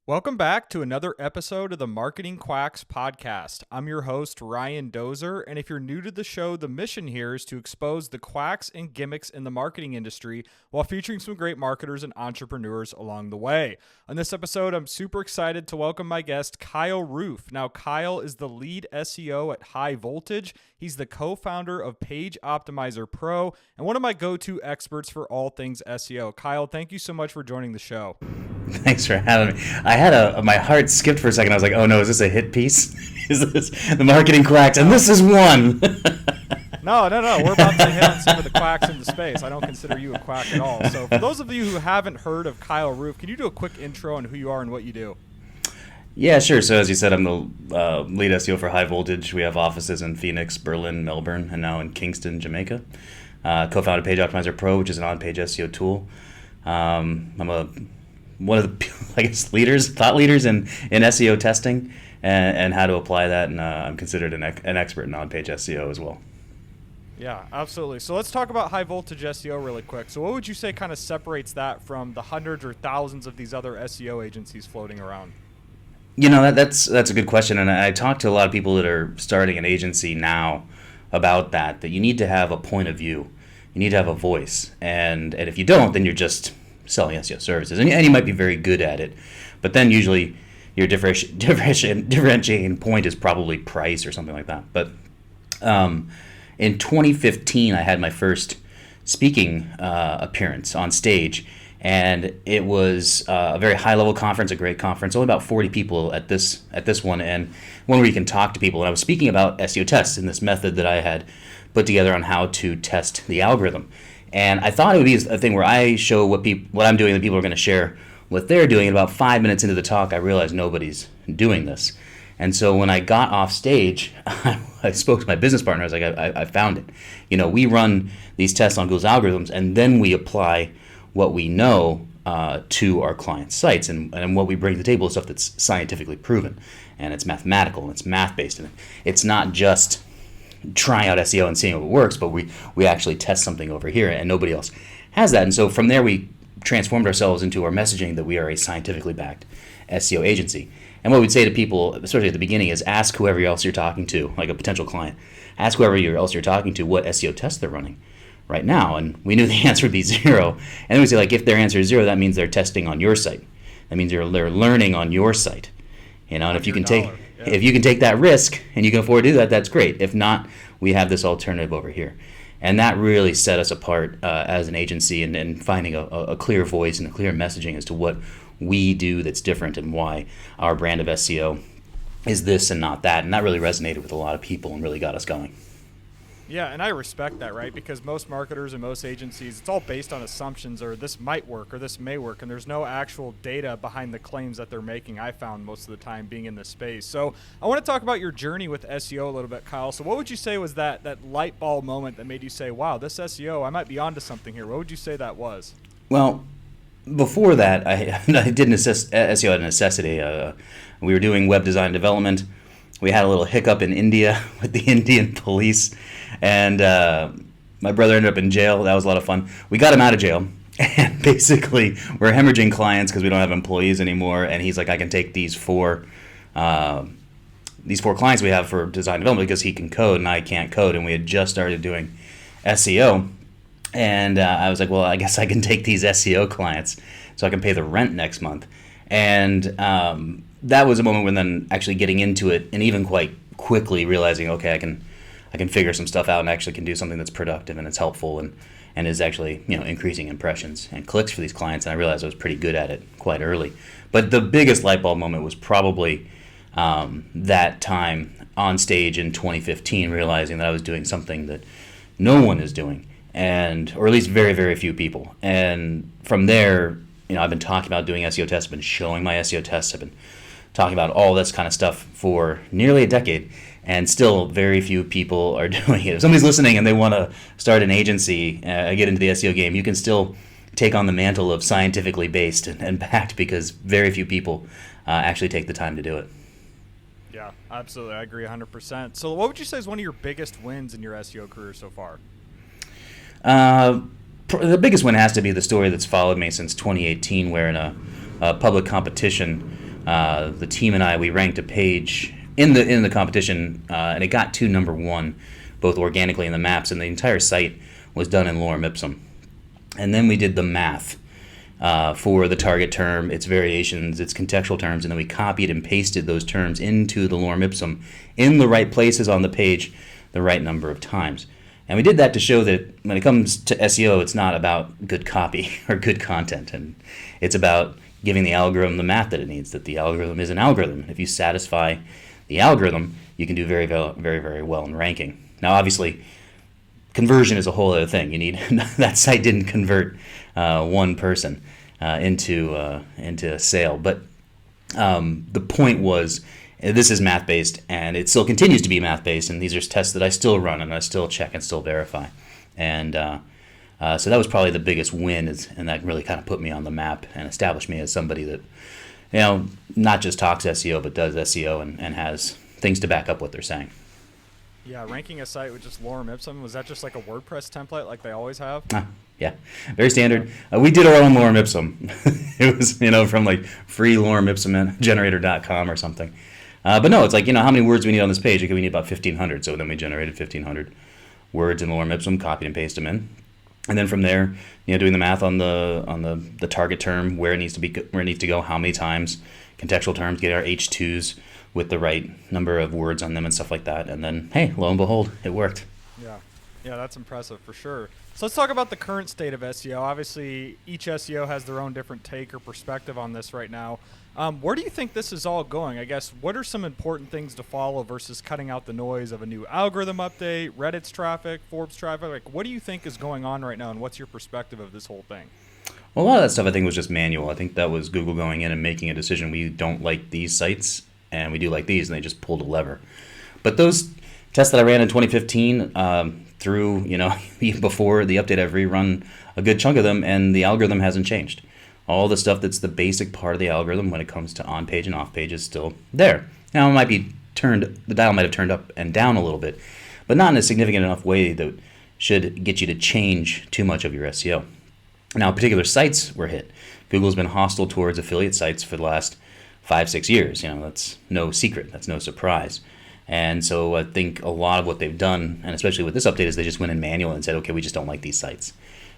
Welcome back to another episode of the Marketing Quacks podcast. I'm your host, Ryan Dozer, and if you're new to the show, the mission here is to expose the quacks and gimmicks in the marketing industry while featuring some great marketers and entrepreneurs along the way. On this episode, I'm super excited to welcome my guest, Kyle Roof. Now, Kyle is the lead SEO at High Voltage. He's the co-founder of Page Optimizer Pro and one of my go-to experts for all things SEO. Kyle, thank you so much for joining the show. Thanks for having me. I had my heart skipped for a second. I was like, oh no, is this a hit piece? Is this the Marketing Quacks? And this is one. No. We're about to hit on some of the quacks in the space. I don't consider you a quack at all. So for those of you who haven't heard of Kyle Roof, can you do a quick intro on who you are and what you do? Yeah, sure. So as you said, I'm the lead SEO for High Voltage. We have offices in Phoenix, Berlin, Melbourne, and now in Kingston, Jamaica. Co-founded Page Optimizer Pro, which is an on-page SEO tool. I'm one of the, thought leaders in SEO testing and how to apply that, and I'm considered an expert in on-page SEO as well. Yeah, absolutely. So let's talk about high voltage SEO really quick. So what would you say kind of separates that from the hundreds or thousands of these other SEO agencies floating around? You know, that's a good question, and I talk to a lot of people that are starting an agency now about that you need to have a point of view. You need to have a voice, and if you don't, then you're just selling SEO services, and you might be very good at it, but then usually your differentiating point is probably price or something like that. But in 2015, I had my first speaking appearance on stage, and it was a very high-level conference, a great conference, only about 40 people at this one, and one where you can talk to people. And I was speaking about SEO tests and this method that I had put together on how to test the algorithm. And I thought it would be a thing where I show what I'm doing, and people are going to share what they're doing. And about 5 minutes into the talk, I realized nobody's doing this. And so when I got off stage, I spoke to my business partner. I was like, I found it. You know, we run these tests on Google's algorithms, and then we apply what we know to our clients' sites. And what we bring to the table is stuff that's scientifically proven, and it's mathematical, and it's math-based. And it's not just trying out SEO and seeing if it works, but we actually test something over here, and nobody else has that. And so from there, we transformed ourselves into our messaging that we are a scientifically backed SEO agency. And what we'd say to people, especially at the beginning, is ask whoever else you're talking to, like a potential client, ask whoever else you're talking to what SEO tests they're running right now. And we knew the answer would be 0. And then we say, like, if their answer is 0, that means they're testing on your site. That means they're learning on your site. You know, and if you can take that risk and you can afford to do that, that's great. If not, we have this alternative over here. And that really set us apart as an agency, and finding a clear voice and a clear messaging as to what we do that's different and why our brand of SEO is this and not that. And that really resonated with a lot of people and really got us going. Yeah, and I respect that, right? Because most marketers and most agencies, it's all based on assumptions, or this might work or this may work, and there's no actual data behind the claims that they're making, I found most of the time being in this space. So I want to talk about your journey with SEO a little bit, Kyle. So what would you say was that light bulb moment that made you say, wow, this SEO, I might be onto something here? What would you say that was? Well, before that, I did SEO as a necessity. We were doing web design development. We had a little hiccup in India with the Indian police, and my brother ended up in jail. That was a lot of fun. We got him out of jail, and basically we're hemorrhaging clients because we don't have employees anymore. And he's like, I can take these four clients we have for design development because he can code and I can't code. And we had just started doing SEO, and I was like, well, I guess I can take these SEO clients so I can pay the rent next month. And that was a moment when then actually getting into it, and even quite quickly realizing, okay, I can figure some stuff out and actually can do something that's productive and it's helpful and is actually, you know, increasing impressions and clicks for these clients. And I realized I was pretty good at it quite early. But the biggest light bulb moment was probably that time on stage in 2015, realizing that I was doing something that no one is doing, or at least very, very few people. And from there, you know, I've been talking about doing SEO tests, I've been showing my SEO tests, I've been talking about all this kind of stuff for nearly a decade, and still very few people are doing it. If somebody's listening and they want to start an agency, get into the SEO game, you can still take on the mantle of scientifically based and backed, because very few people actually take the time to do it. Yeah, absolutely. I agree 100%. So what would you say is one of your biggest wins in your SEO career so far? The biggest one has to be the story that's followed me since 2018, where in a public competition, the team and I, we ranked a page in the competition, and it got to number one, both organically in the maps, and the entire site was done in lorem ipsum. And then we did the math for the target term, its variations, its contextual terms, and then we copied and pasted those terms into the lorem ipsum in the right places on the page the right number of times. And we did that to show that when it comes to SEO, it's not about good copy or good content, and it's about giving the algorithm the math that it needs, that the algorithm is an algorithm. If you satisfy the algorithm, you can do very, very, very well in ranking. Now, obviously, conversion is a whole other thing. You need that site didn't convert one person into a sale, but the point was this is math-based, and it still continues to be math-based, and these are tests that I still run and I still check and still verify. And so that was probably the biggest win, and that really kind of put me on the map and established me as somebody that, not just talks SEO, but does SEO and has things to back up what they're saying. Yeah, ranking a site with just lorem ipsum, was that just like a WordPress template like they always have? Yeah, very standard. We did our own lorem ipsum. It was, from like free lorem ipsum generator.com or something. But no, it's like, how many words we need on this page? Okay, we need about 1,500. So then we generated 1,500 words in lorem ipsum, copied and pasted them in. And then from there, doing the math on the target term, where it needs to go, how many times, contextual terms, get our H2s with the right number of words on them and stuff like that. And then, hey, lo and behold, it worked. Yeah, that's impressive for sure. So let's talk about the current state of SEO. Obviously, each SEO has their own different take or perspective on this right now. Where do you think this is all going? I guess, what are some important things to follow versus cutting out the noise of a new algorithm update, Reddit's traffic, Forbes traffic? Like, what do you think is going on right now, and what's your perspective of this whole thing? Well, a lot of that stuff I think was just manual. I think that was Google going in and making a decision. We don't like these sites, and we do like these, and they just pulled a lever. But those tests that I ran in 2015 through, before the update, I've rerun a good chunk of them, and the algorithm hasn't changed. All the stuff that's the basic part of the algorithm when it comes to on-page and off-page is still there. Now, the dial might have turned up and down a little bit, but not in a significant enough way that should get you to change too much of your SEO. Now, particular sites were hit. Google's been hostile towards affiliate sites for the last 5-6 years. That's no secret. That's no surprise. And so I think a lot of what they've done, and especially with this update, is they just went in manual and said, okay, we just don't like these sites.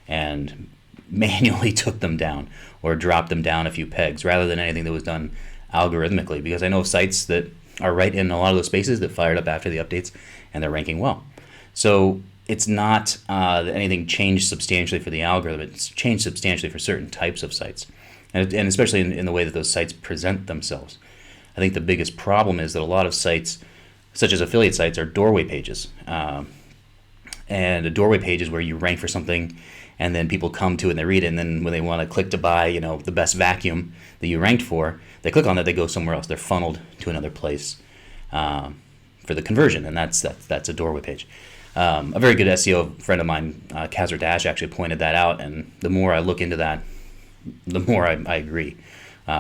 And manually took them down or dropped them down a few pegs rather than anything that was done algorithmically, because I know of sites that are right in a lot of those spaces that fired up after the updates and they're ranking well. So it's not that anything changed substantially for the algorithm. It's changed substantially for certain types of sites, and especially in the way that those sites present themselves. I think the biggest problem is that a lot of sites, such as affiliate sites, are doorway pages. And a doorway page is where you rank for something, and then people come to it and they read it, and then when they want to click to buy, the best vacuum that you ranked for, they click on that, they go somewhere else. They're funneled to another place for the conversion, and that's a doorway page. A very good SEO friend of mine, Kazar Dash, actually pointed that out, and the more I look into that, the more I agree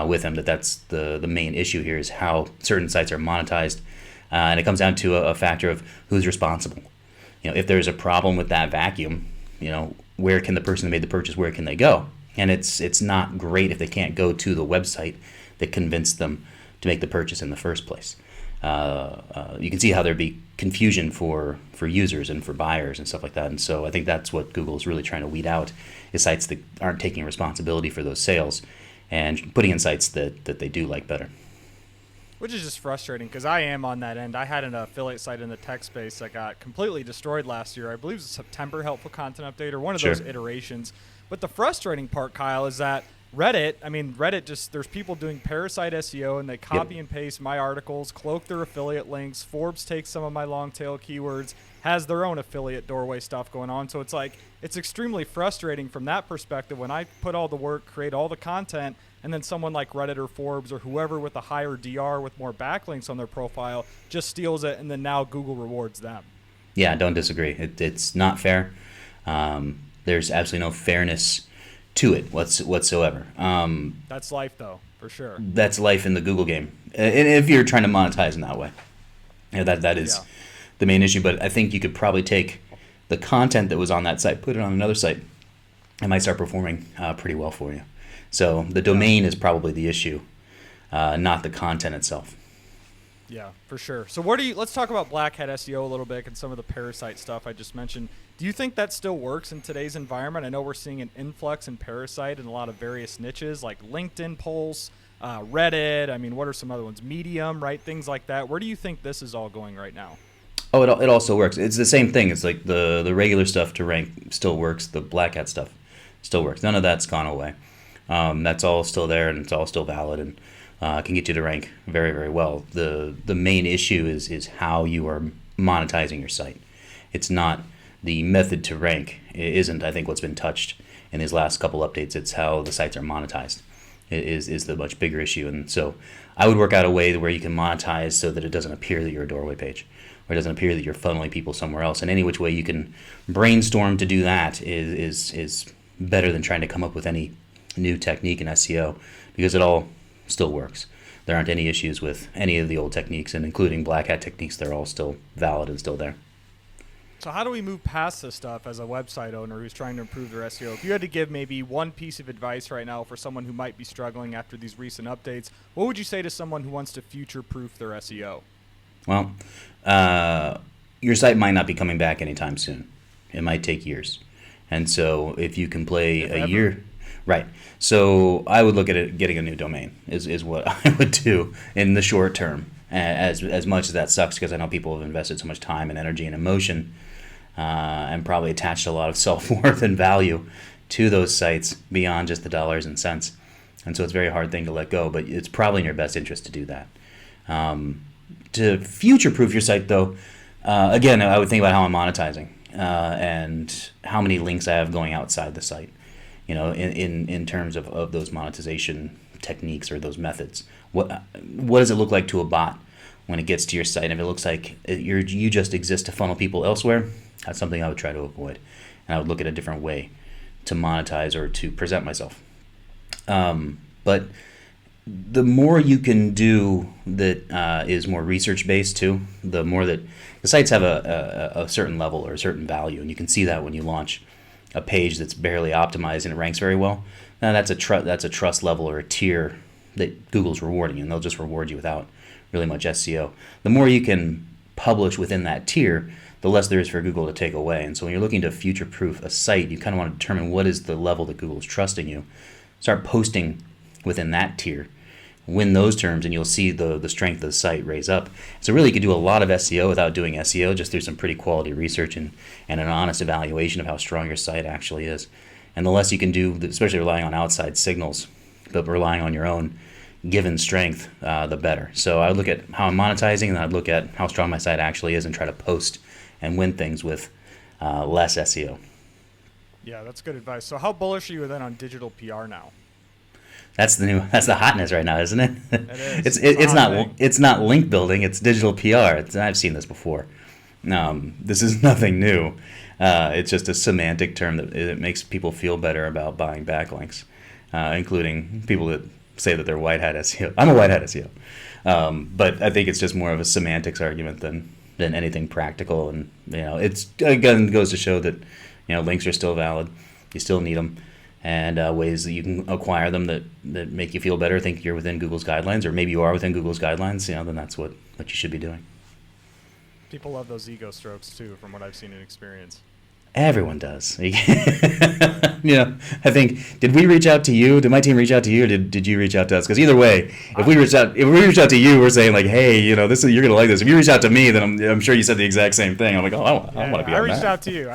with him that's the main issue here is how certain sites are monetized, and it comes down to a factor of who's responsible. If there's a problem with that vacuum, where can the person who made the purchase, where can they go? And it's not great if they can't go to the website that convinced them to make the purchase in the first place. You can see how there'd be confusion for users and for buyers and stuff like that. And so I think that's what Google is really trying to weed out, is sites that aren't taking responsibility for those sales and putting in sites that they do like better. Which is just frustrating, because I am on that end. I had an affiliate site in the tech space that got completely destroyed last year. I believe it was a September helpful content update or one of those iterations. But the frustrating part, Kyle, is that Reddit just, there's people doing parasite SEO, and they copy and paste my articles, cloak their affiliate links. Forbes takes some of my long tail keywords, has their own affiliate doorway stuff going on. So it's extremely frustrating from that perspective when I put all the work, create all the content, and then someone like Reddit or Forbes or whoever with a higher DR with more backlinks on their profile just steals it, and then now Google rewards them. Yeah, don't disagree. It's not fair. There's absolutely no fairness to it whatsoever. That's life, though, for sure. That's life in the Google game, and if you're trying to monetize in that way. That is the main issue. But I think you could probably take the content that was on that site, put it on another site, it might start performing pretty well for you. So the domain is probably the issue not the content itself. Yeah, for sure. So let's talk about black hat SEO a little bit and some of the parasite stuff I just mentioned. Do you think that still works in today's environment? I know we're seeing an influx in parasite in a lot of various niches like LinkedIn polls, Reddit. I mean, what are some other ones? Medium, right? Things like that. Where do you think this is all going right now? Oh, it also works. It's the same thing. It's like the regular stuff to rank still works. The black hat stuff still works. None of that's gone away. That's all still there, and it's all still valid, and can get you to rank very, very well. The main issue is how you are monetizing your site. It's not the method to rank. It isn't, I think, what's been touched in these last couple updates. It's how the sites are monetized. It is the much bigger issue. And so I would work out a way where you can monetize so that it doesn't appear that you're a doorway page, or it doesn't appear that you're funneling people somewhere else. And any which way you can brainstorm to do that is better than trying to come up with any new technique in SEO, because it all still works. There aren't any issues with any of the old techniques, and including black hat techniques. They're all still valid and still there. So how do we move past this stuff as a website owner who's trying to improve their SEO? If you had to give maybe one piece of advice right now for someone who might be struggling after these recent updates, what would you say to someone who wants to future-proof their SEO? Well, your site might not be coming back anytime soon. It might take years. And so if you can play a year... Right. So I would look at it, getting a new domain is what I would do in the short term. As much as that sucks, because I know people have invested so much time and energy and emotion and probably attached a lot of self-worth and value to those sites beyond just the dollars and cents. And so it's a very hard thing to let go, but it's probably in your best interest to do that. To future-proof your site, though, again, I would think about how I'm monetizing and how many links I have going outside the site. In terms of those monetization techniques or those methods. What does it look like to a bot when it gets to your site? And if it looks like you just exist to funnel people elsewhere, that's something I would try to avoid. And I would look at a different way to monetize or to present myself. But the more you can do that is more research-based too, the more that the sites have a certain level or a certain value, and you can see that when you launch a page that's barely optimized and it ranks very well. Now that's a trust level or a tier that Google's rewarding you, and they'll just reward you without really much SEO. The more you can publish within that tier, the less there is for Google to take away. And so when you're looking to future-proof a site, you kind of want to determine what is the level that Google is trusting you. Start posting within that tier. Win those terms, and you'll see the strength of the site raise up. So really, you could do a lot of SEO without doing SEO, just through some pretty quality research and an honest evaluation of how strong your site actually is. And the less you can do, especially relying on outside signals, but relying on your own given strength, the better. So I would look at how I'm monetizing, and then I'd look at how strong my site actually is and try to post and win things with less SEO. Yeah, that's good advice. So how bullish are you then on digital PR now? That's the hotness right now, isn't it? It is. It's not link building. It's digital PR. I've seen this before. This is nothing new. It's just a semantic term that it makes people feel better about buying backlinks, including people that say that they're white hat SEO. I'm a white hat SEO, but I think it's just more of a semantics argument than anything practical. And it's again goes to show that links are still valid. You still need them. And ways that you can acquire them that make you feel better, think you're within Google's guidelines, or maybe you are within Google's guidelines, then that's what you should be doing. People love those ego strokes, too, from what I've seen in experience. Everyone does. I think, did we reach out to you? Did my team reach out to you, or did you reach out to us? Because either way, if we reached out to you, we're saying like, hey, this is, you're gonna like this. If you reach out to me, then I'm sure you said the exact same thing. I'm like, I want to be on that. I reached out to you.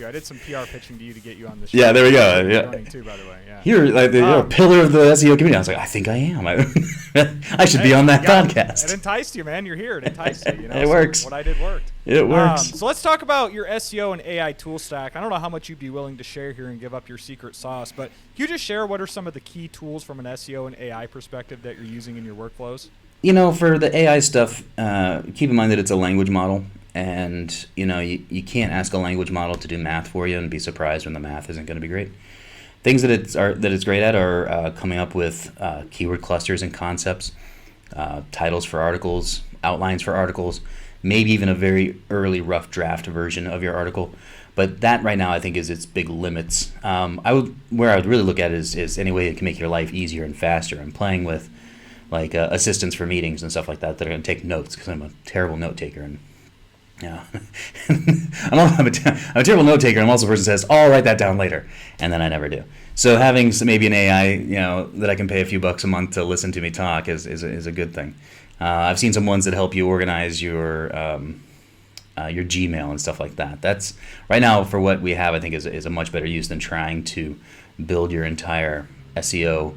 I did some PR pitching to you to get you on the show. Yeah, there we go. Yeah. Joining too, by the way. Yeah. You're a pillar of the SEO community. I was like, I think I am. I should be on that podcast. It enticed you, man. You're here. It enticed you. It works. What I did worked. It works. So let's talk about your SEO and AI tool stack. I don't know how much you'd be willing to share here and give up your secret sauce, but can you just share what are some of the key tools from an SEO and AI perspective that you're using in your workflows? For the AI stuff, keep in mind that it's a language model, and you can't ask a language model to do math for you and be surprised when the math isn't going to be great. Things that it's great at are coming up with keyword clusters and concepts, titles for articles, outlines for articles, maybe even a very early rough draft version of your article. But that right now I think is its big limits. Where I would really look at it is any way it can make your life easier and faster. And playing with like assistants for meetings and stuff like that that are going to take notes, because I'm a terrible note taker. And yeah, I'm a terrible note taker. I'm also a person who says, "Oh, I'll write that down later," and then I never do. So having maybe an AI, that I can pay a few bucks a month to listen to me talk is a good thing. I've seen some ones that help you organize your Gmail and stuff like that. That's right now for what we have. I think is a much better use than trying to build your entire SEO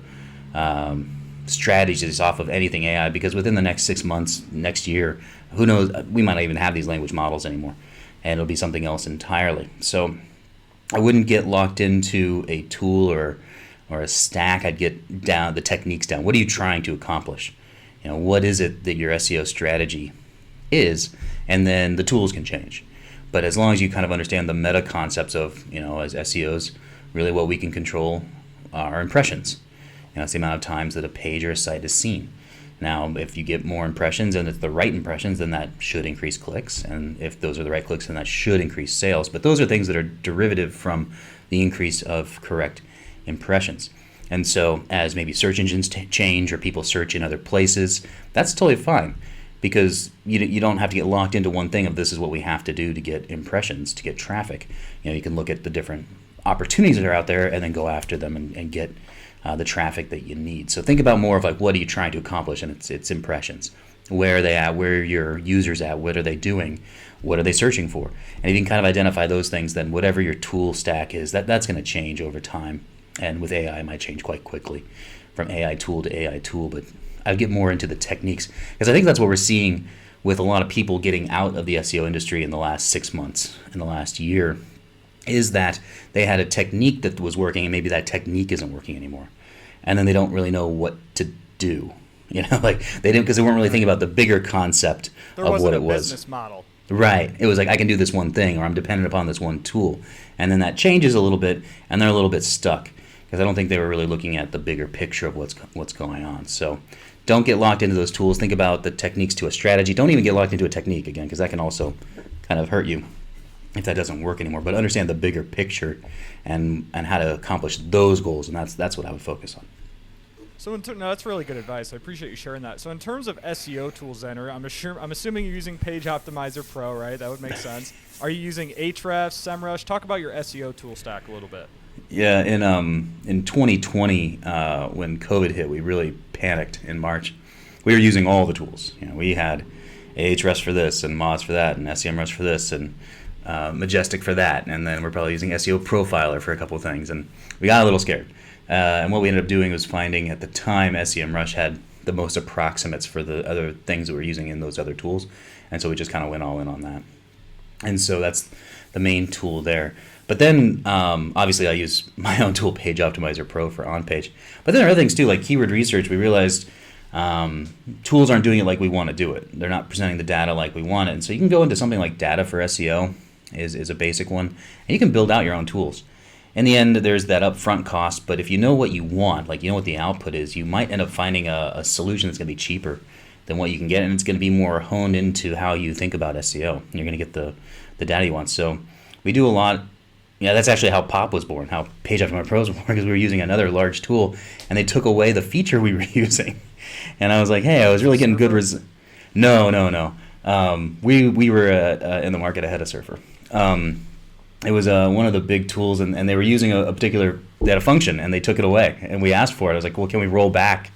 strategies off of anything AI, because within the next 6 months, next year, who knows, we might not even have these language models anymore, and it'll be something else entirely. So I wouldn't get locked into a tool or a stack. I'd get down the techniques down. What are you trying to accomplish? What is it that your SEO strategy is? And then the tools can change. But as long as you kind of understand the meta concepts of, as SEOs, really what we can control are impressions. It's the amount of times that a page or a site is seen. Now, if you get more impressions and it's the right impressions, then that should increase clicks. And if those are the right clicks, then that should increase sales. But those are things that are derivative from the increase of correct impressions. And so as maybe search engines change or people search in other places, that's totally fine, because you don't have to get locked into one thing of this is what we have to do to get impressions, to get traffic. You can look at the different opportunities that are out there and then go after them and get the traffic that you need. So think about more of like, what are you trying to accomplish? And it's impressions. Where are they at? Where are your users at? What are they doing? What are they searching for? And if you can kind of identify those things, then whatever your tool stack is, that's going to change over time. And with AI, it might change quite quickly from AI tool to AI tool. But I'd get more into the techniques, because I think that's what we're seeing with a lot of people getting out of the SEO industry in the last 6 months, in the last year, is that they had a technique that was working, and maybe that technique isn't working anymore. And then they don't really know what to do. Like they didn't, because they weren't really thinking about the bigger concept of what it was. There wasn't a business model. Right. It was like, I can do this one thing, or I'm dependent upon this one tool. And then that changes a little bit, and they're a little bit stuck, because I don't think they were really looking at the bigger picture of what's going on. So don't get locked into those tools. Think about the techniques to a strategy. Don't even get locked into a technique, again, because that can also kind of hurt you if that doesn't work anymore. But understand the bigger picture and how to accomplish those goals, and that's what I would focus on. So no, that's really good advice. I appreciate you sharing that. So in terms of SEO tools, then, I'm assuming you're using Page Optimizer Pro, right? That would make sense. Are you using Ahrefs, SEMrush? Talk about your SEO tool stack a little bit. Yeah, in 2020, when COVID hit, we really panicked in March. We were using all the tools. We had Ahrefs for this, and Moz for that, and SEMrush for this, and Majestic for that, and then we're probably using SEO Profiler for a couple of things, and we got a little scared. And what we ended up doing was finding at the time SEMrush had the most approximates for the other things that we're using in those other tools, and so we just kind of went all in on that. And so that's the main tool there. But then, obviously, I use my own tool, Page Optimizer Pro, for on-page. But then there are other things, too, like keyword research. We realized tools aren't doing it like we want to do it. They're not presenting the data like we want it. And so you can go into something like data for SEO is a basic one, and you can build out your own tools. In the end, there's that upfront cost, but if you know what you want, like you know what the output is, you might end up finding a solution that's going to be cheaper than what you can get, and it's going to be more honed into how you think about SEO. You're going to get the data you want. So we do a lot. Yeah, that's actually how POP was born, how Page Optimizer Pro was born, because we were using another large tool, and they took away the feature we were using. And I was like, hey, I was really getting good results. No. We were in the market ahead of Surfer. It was one of the big tools, and they were using a particular data function, and they took it away. And we asked for it. I was like, well, can we roll back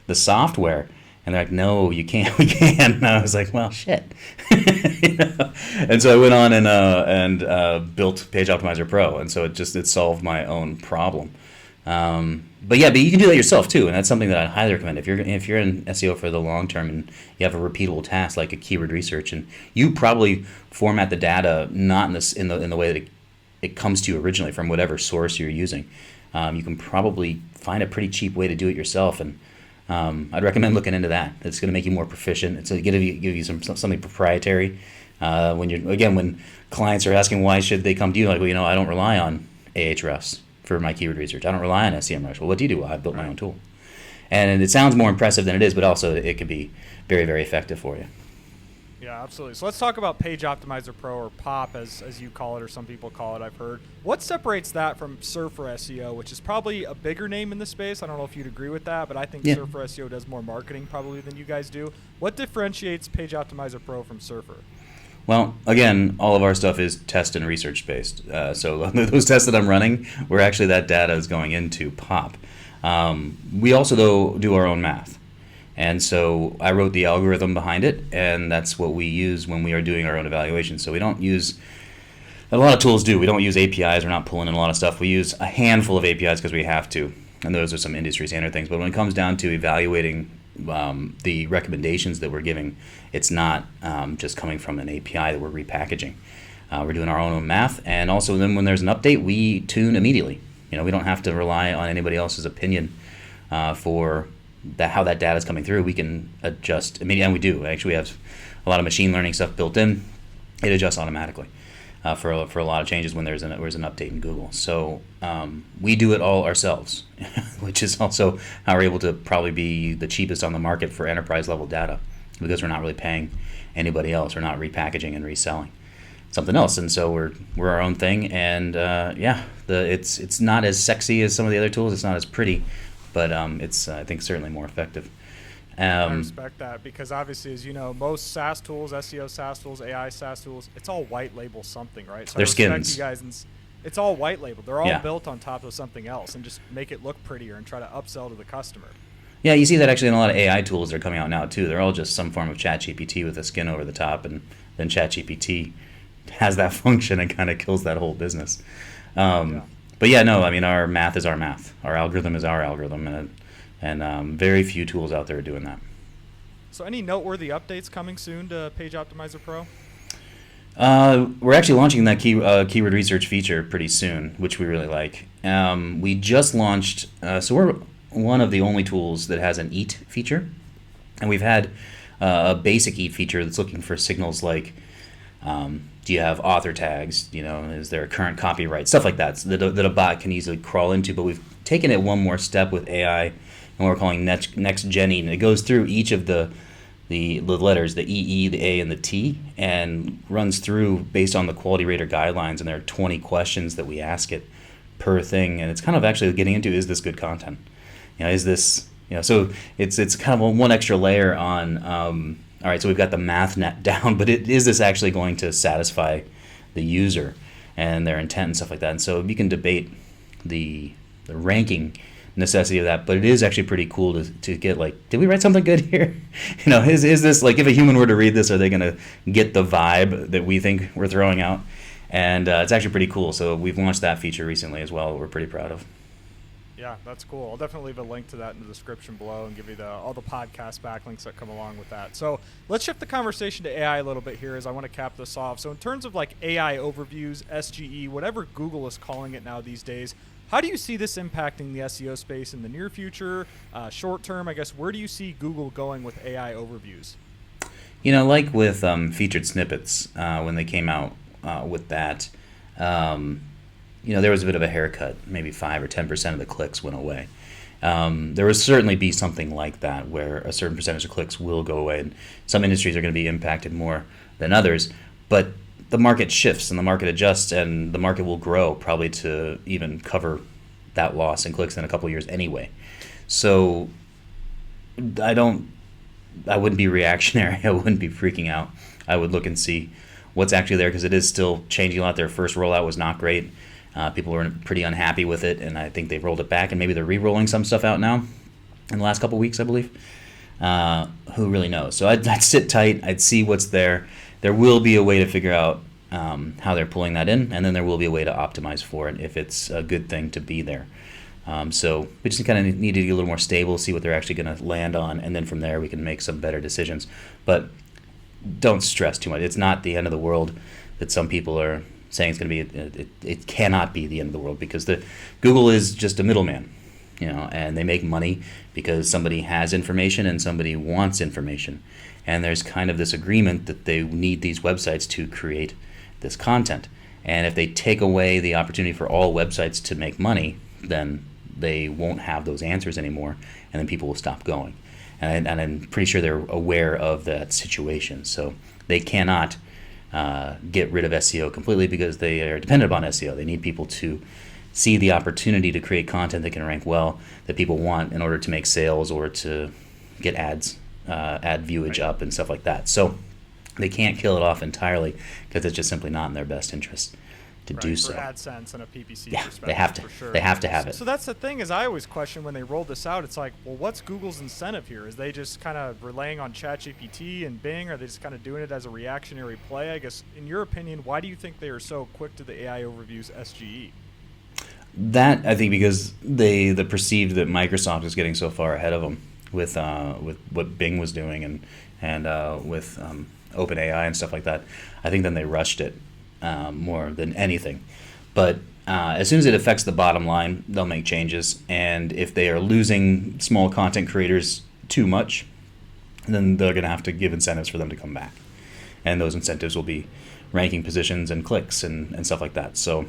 the software? And they're like, no, you can't. We can't. And I was like, well, shit. And so I went on and built Page Optimizer Pro, and so it solved my own problem. But you can do that yourself too, and that's something that I highly recommend. If you're in SEO for the long term and you have a repeatable task like a keyword research, and you probably format the data not in the way that it comes to you originally from whatever source you're using, you can probably find a pretty cheap way to do it yourself, and I'd recommend looking into that. It's going to make you more proficient. It's going to give you something proprietary. When clients are asking why should they come to you, like, well, I don't rely on Ahrefs for my keyword research. I don't rely on SEMrush. Well, what do you do? Well, I built my own tool. And it sounds more impressive than it is, but also it could be very, very effective for you. Yeah, absolutely. So let's talk about Page Optimizer Pro, or POP as you call it, or some people call it, I've heard. What separates that from Surfer SEO, which is probably a bigger name in the space? I don't know if you'd agree with that, but I think Yeah. Surfer SEO does more marketing probably than you guys do. What differentiates Page Optimizer Pro from Surfer? Well, again, all of our stuff is test and research based. So those tests that I'm running, where actually that data is going into POP. We also, though, do our own math. And so I wrote the algorithm behind it, and that's what we use when we are doing our own evaluation. So we don't use, a lot of tools do, we don't use APIs, we're not pulling in a lot of stuff. We use a handful of APIs because we have to, and those are some industry standard things. But when it comes down to evaluating the recommendations that we're giving, it's not just coming from an API that we're repackaging. We're doing our own math, and also then when there's an update, we tune immediately. We don't have to rely on anybody else's opinion for how that data is coming through. We can adjust immediately, and we do. Actually, we have a lot of machine learning stuff built in. It adjusts automatically for a lot of changes when there's an update in Google. So we do it all ourselves, which is also how we're able to probably be the cheapest on the market for enterprise level data, because we're not really paying anybody else. We're not repackaging and reselling something else, and so we're our own thing. And it's not as sexy as some of the other tools. It's not as pretty, but it's I think certainly more effective. I respect that, because obviously, as you know, most SaaS tools, SEO SaaS tools, AI SaaS tools, it's all white label something, right? So They're I respect skins. you guys, and it's all white label. They're all Yeah. built on top of something else, and just make it look prettier and try to upsell to the customer. Yeah, you see that actually in a lot of AI tools that are coming out now too. They're all just some form of ChatGPT with a skin over the top, and then ChatGPT has that function and kind of kills that whole business. Yeah. But yeah, no, I mean, our math is our math. Our algorithm is our algorithm, and very few tools out there are doing that. So any noteworthy updates coming soon to Page Optimizer Pro? We're actually launching that keyword research feature pretty soon, which we really like. We just launched, so we're one of the only tools that has an EAT feature, and we've had a basic EAT feature that's looking for signals like, do you have author tags? Is there a current copyright? Stuff like that, so that a bot can easily crawl into. But we've taken it one more step with AI, and what we're calling next genning, and it goes through each of the letters, the E, the A, and the T, and runs through based on the quality rater guidelines. And there are 20 questions that we ask it per thing, and it's kind of actually getting into, is this good content? Is this, so it's kind of one extra layer on, all right, so we've got the math net down, but is this actually going to satisfy the user and their intent and stuff like that? And so you can debate the ranking necessity of that, but it is actually pretty cool to get, like, did we write something good here? Is this, like, if a human were to read this, are they going to get the vibe that we think we're throwing out? And it's actually pretty cool. So we've launched that feature recently as well, that we're pretty proud of. Yeah, that's cool. I'll definitely leave a link to that in the description below and give you all the podcast backlinks that come along with that. So let's shift the conversation to AI a little bit here, as I want to cap this off. So in terms of like AI overviews, SGE, whatever Google is calling it now these days, how do you see this impacting the SEO space in the near future, short term? I guess, where do you see Google going with AI overviews? Like with featured snippets, when they came out with that, there was a bit of a haircut. Maybe 5 or 10% of the clicks went away. There will certainly be something like that, where a certain percentage of clicks will go away, and some industries are going to be impacted more than others. But the market shifts and the market adjusts, and the market will grow probably to even cover that loss in clicks in a couple of years anyway. So I wouldn't be reactionary. I wouldn't be freaking out. I would look and see what's actually there, because it is still changing a lot. Their first rollout was not great. People were pretty unhappy with it, and I think they've rolled it back, and maybe they're re-rolling some stuff out now in the last couple of weeks, I believe. Who really knows? So I'd sit tight. I'd see what's there. There will be a way to figure out how they're pulling that in, and then there will be a way to optimize for it if it's a good thing to be there. So we just kind of need to get a little more stable, see what they're actually going to land on, and then from there we can make some better decisions. But don't stress too much. It's not the end of the world that some people are saying it's going to be. It cannot be the end of the world, because Google is just a middleman, and they make money because somebody has information and somebody wants information. And there's kind of this agreement that they need these websites to create this content. And if they take away the opportunity for all websites to make money, then they won't have those answers anymore, and then people will stop going. and I'm pretty sure they're aware of that situation. So they cannot get rid of SEO completely because they are dependent upon SEO. They need people to see the opportunity to create content that can rank well, that people want in order to make sales or to get ads, ad viewage up and stuff like that. So they can't kill it off entirely because it's just simply not in their best interest to do so. For AdSense and a PPC perspective, they have to. For sure. They have to have it. So that's the thing is I always question when they rolled this out. It's like, well, what's Google's incentive here? Is they just kind of relying on ChatGPT and Bing? Are they just kind of doing it as a reactionary play? I guess, in your opinion, why do you think they are so quick to the AI overviews SGE? That, I think, because they perceived that Microsoft was getting so far ahead of them with what Bing was doing and with OpenAI and stuff like that. I think then they rushed it more than anything. But as soon as it affects the bottom line, they'll make changes. And if they are losing small content creators too much, then they're going to have to give incentives for them to come back. And those incentives will be ranking positions and clicks and stuff like that. So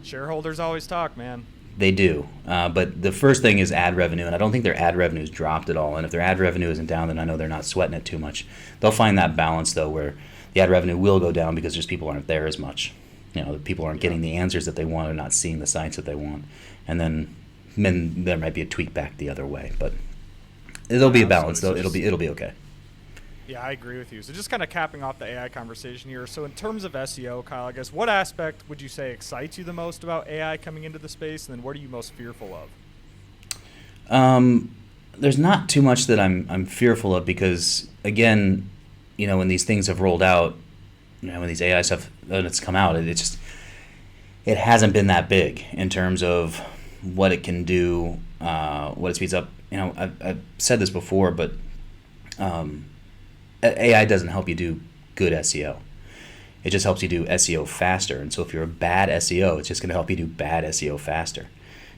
shareholders always talk, man. They do. But the first thing is ad revenue, and I don't think their ad revenue is dropped at all. And if their ad revenue isn't down, then I know they're not sweating it too much. They'll find that balance, though, where the ad revenue will go down because just people aren't there as much. The people aren't getting the answers that they want or not seeing the sites that they want. And then there might be a tweak back the other way. But there'll be a balance, though. It'll be okay. Yeah, I agree with you. So just kind of capping off the AI conversation here. So in terms of SEO, Kyle, I guess what aspect would you say excites you the most about AI coming into the space, and then what are you most fearful of? There's not too much that I'm fearful of because, again, when these things have rolled out, when these AI stuff when it's come out, it hasn't been that big in terms of what it can do, what it speeds up. I've said this before, but AI doesn't help you do good SEO. It just helps you do SEO faster. And so if you're a bad SEO, it's just going to help you do bad SEO faster.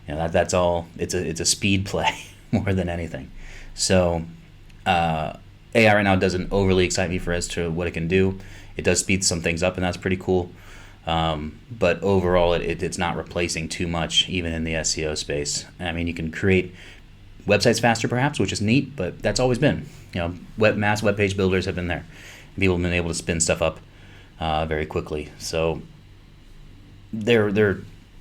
That's all. It's a speed play more than anything. So AI right now doesn't overly excite me as to what it can do. It does speed some things up, and that's pretty cool. But overall, it's not replacing too much, even in the SEO space. I mean, you can create websites faster, perhaps, which is neat, but that's always been. Mass web page builders have been there. People have been able to spin stuff up very quickly. So they're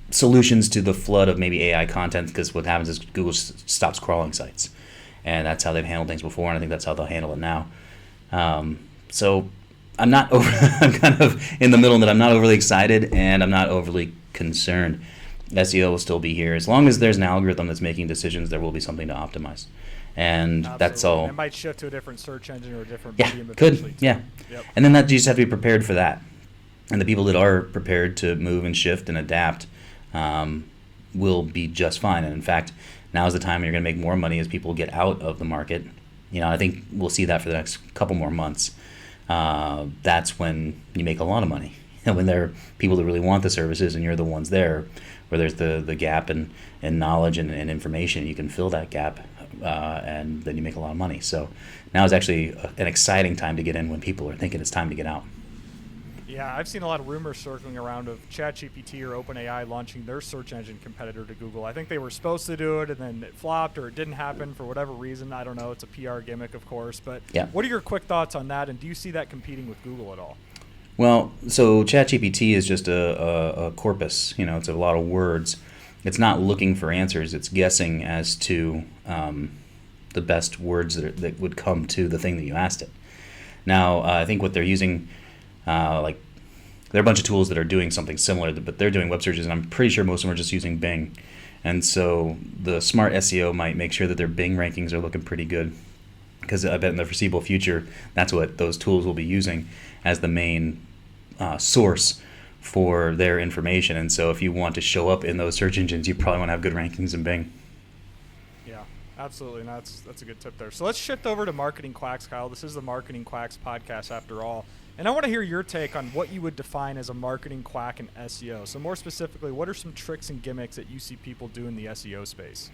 solutions to the flood of maybe AI content, because what happens is Google stops crawling sites, and that's how they've handled things before, and I think that's how they'll handle it now. So I'm not I'm kind of in the middle that I'm not overly excited and I'm not overly concerned. SEO will still be here. As long as there's an algorithm that's making decisions, there will be something to optimize. And Absolutely. That's all. It might shift to a different search engine or a different medium eventually. Yeah. Yep. And then you just have to be prepared for that. And the people that are prepared to move and shift and adapt will be just fine. And in fact, now is the time when you're going to make more money as people get out of the market. I think we'll see that for the next couple more months. That's when you make a lot of money. When there are people that really want the services and you're the ones there, where there's the gap in knowledge and information, you can fill that gap, and then you make a lot of money. So now is actually an exciting time to get in when people are thinking it's time to get out. Yeah, I've seen a lot of rumors circling around of ChatGPT or OpenAI launching their search engine competitor to Google. I think they were supposed to do it, and then it flopped, or it didn't happen for whatever reason. I don't know. It's a PR gimmick, of course. But yeah. What are your quick thoughts on that, and do you see that competing with Google at all? Well, so ChatGPT is just a corpus. It's a lot of words. It's not looking for answers. It's guessing as to the best words that would come to the thing that you asked it. Now, I think what they're using, there are a bunch of tools that are doing something similar, but they're doing web searches, and I'm pretty sure most of them are just using Bing. And so the smart SEO might make sure that their Bing rankings are looking pretty good, because I bet in the foreseeable future, that's what those tools will be using as the main source for their information. And so if you want to show up in those search engines, you probably want to have good rankings in Bing. Yeah, absolutely. And that's a good tip there. So let's shift over to Marketing Quacks, Kyle. This is the Marketing Quacks podcast after all. And I want to hear your take on what you would define as a marketing quack in SEO. So more specifically, what are some tricks and gimmicks that you see people do in the SEO space?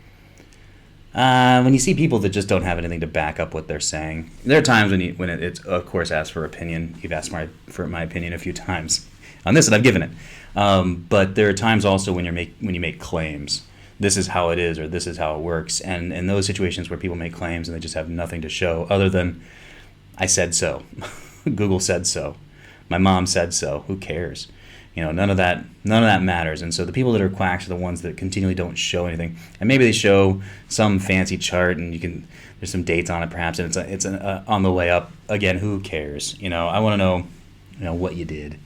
When you see people that just don't have anything to back up what they're saying, there are times when it's of course asked for opinion. You've asked for my opinion a few times on this, and I've given it. But there are times also when you make claims this is how it is or this is how it works. And in those situations where people make claims and they just have nothing to show other than I said so, Google said so, my mom said so, who cares? None of that matters. And so the people that are quacks are the ones that continually don't show anything. And maybe they show some fancy chart and there's some dates on it perhaps, and it's on the way up. Again, who cares? I want to know what you did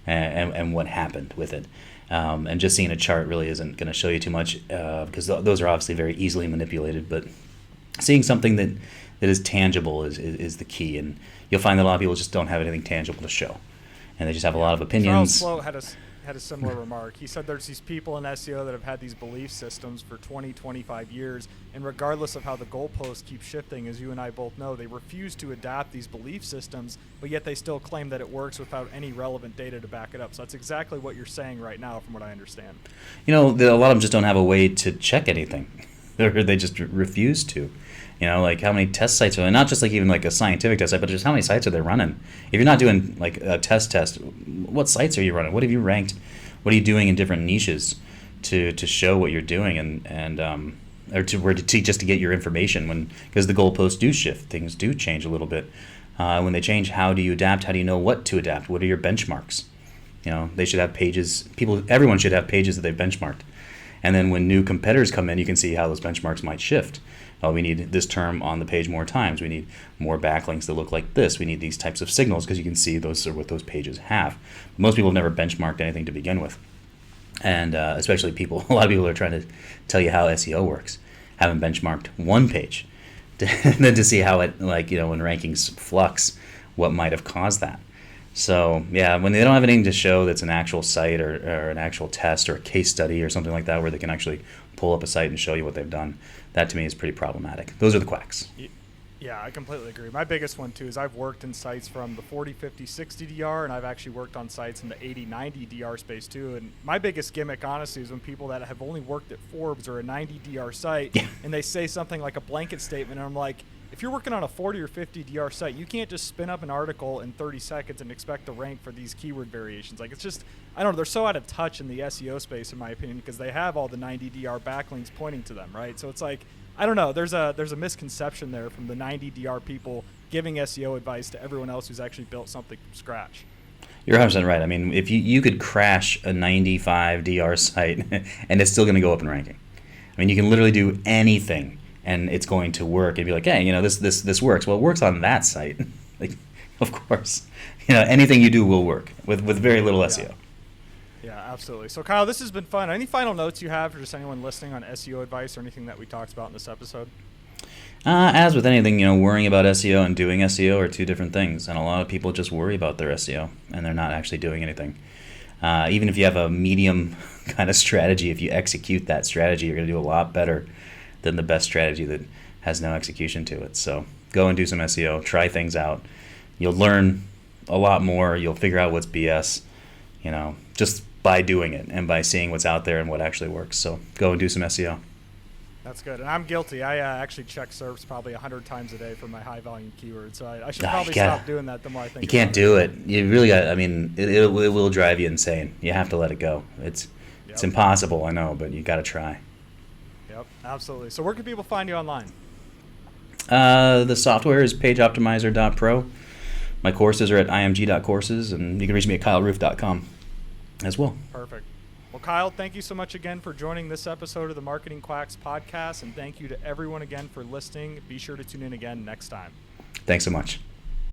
and what happened with it. And just seeing a chart really isn't going to show you too much because those are obviously very easily manipulated. But seeing something that is tangible is the key. And you'll find that a lot of people just don't have anything tangible to show. And they just have a lot of opinions. Charles Sloat had a similar remark. He said there's these people in SEO that have had these belief systems for 20, 25 years, and regardless of how the goalposts keep shifting, as you and I both know, they refuse to adapt these belief systems, but yet they still claim that it works without any relevant data to back it up. So that's exactly what you're saying right now, from what I understand. A lot of them just don't have a way to check anything, or they just refuse to. Like how many test sites are there? Not just like even like a scientific test site, but just how many sites are they running? If you're not doing like a test, what sites are you running? What have you ranked? What are you doing in different niches to show what you're doing or just to get your information because the goalposts do shift, things do change a little bit. When they change, how do you adapt? How do you know what to adapt? What are your benchmarks? They should have pages. Everyone should have pages that they've benchmarked. And then when new competitors come in, you can see how those benchmarks might shift. We need this term on the page more times. We need more backlinks that look like this. We need these types of signals because you can see those are what those pages have. Most people have never benchmarked anything to begin with. And especially a lot of people are trying to tell you how SEO works, haven't benchmarked one page. And then to see how it, when rankings flux, what might have caused that. So, yeah, when they don't have anything to show that's an actual site or an actual test or a case study or something like that where they can actually pull up a site and show you what they've done, that to me is pretty problematic. Those are the quacks. Yeah, I completely agree. My biggest one, too, is I've worked in sites from the 40, 50, 60 DR, and I've actually worked on sites in the 80, 90 DR space, too. And my biggest gimmick, honestly, is when people that have only worked at Forbes or a 90 DR site, and they say something like a blanket statement, and I'm like, if you're working on a 40 or 50 DR site, you can't just spin up an article in 30 seconds and expect to rank for these keyword variations. Like, it's just, I don't know, they're so out of touch in the SEO space, in my opinion, because they have all the 90 DR backlinks pointing to them, right? So it's like, I don't know, there's a misconception there from the 90 DR people giving SEO advice to everyone else who's actually built something from scratch. You're 100% right. I mean, if you could crash a 95 DR site and it's still going to go up in ranking. I mean, you can literally do anything and it's going to work and be like, hey, this works. Well, it works on that site. Like, of course, anything you do will work with very little SEO. Yeah, absolutely. So, Kyle, this has been fun. Any final notes you have for just anyone listening on SEO advice or anything that we talked about in this episode? As with anything, worrying about SEO and doing SEO are two different things. And a lot of people just worry about their SEO and they're not actually doing anything. Even if you have a medium kind of strategy, if you execute that strategy, you're going to do a lot better than the best strategy that has no execution to it. So go and do some SEO, try things out. You'll learn a lot more. You'll figure out what's BS, just by doing it and by seeing what's out there and what actually works. So go and do some SEO. That's good. And I'm guilty. I actually check SERPs probably 100 times a day for my high volume keywords. So I should probably stop doing that the more I think. You can't do it. You really got, it will drive you insane. You have to let it go. It's impossible, I know, but you got to try. Yep, absolutely. So where can people find you online? The software is pageoptimizer.pro. My courses are at img.courses, and you can reach me at kyleroof.com as well. Perfect. Well, Kyle, thank you so much again for joining this episode of the Marketing Quacks podcast, and thank you to everyone again for listening. Be sure to tune in again next time. Thanks so much.